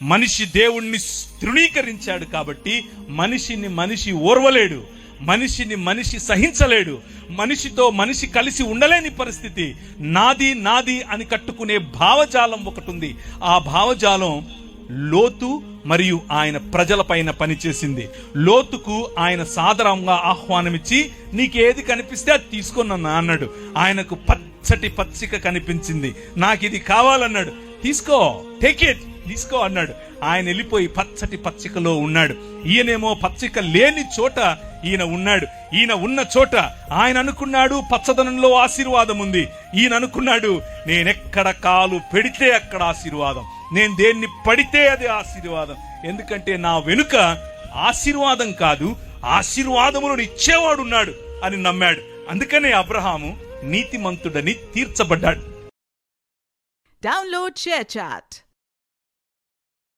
మనిషి దేవుణ్ణి తృణీకరించాడు కాబట్టి మనిషి ఓర్వలేడు, మనిషిని మనిషి సహించలేడు, మనిషితో మనిషి కలిసి ఉండలేని పరిస్థితి. నాది నాది అని కట్టుకునే భావజాలం ఒకటి ఉంది. ఆ భావజాలం లోతు మరియు ఆయన ప్రజల పైన పనిచేసింది. లోతుకు ఆయన సాదరంగా ఆహ్వానమిచ్చి నీకేది కనిపిస్తే అది తీసుకున్నా అన్నాడు. ఆయనకు పచ్చటి పచ్చిక కనిపించింది, నాకు ఇది కావాలన్నాడు. తీసుకో, టేక్ ఇట్, తీసుకో అన్నాడు. ఆయన వెళ్ళిపోయి పచ్చటి పచ్చికలో ఉన్నాడు. ఈయనేమో పచ్చిక లేని చోట ఈయన ఉన్నాడు. ఈయన ఉన్న చోట ఆయన అనుకున్నాడు పచ్చదనంలో ఆశీర్వాదం ఉంది. ఈయన అనుకున్నాడు నేనెక్కడ కాలు పెడితే అక్కడ ఆశీర్వాదం, నేను దేన్ని పడితే అది ఆశీర్వాదం. ఎందుకంటే నా వెనుక ఆశీర్వాదం కాదు, ఆశీర్వాదములను ఇచ్చేవాడున్నాడు అని నమ్మాడు. అందుకనే అబ్రహాము నీతిమంతుడని తీర్చబడ్డాడు. Download ShareChat.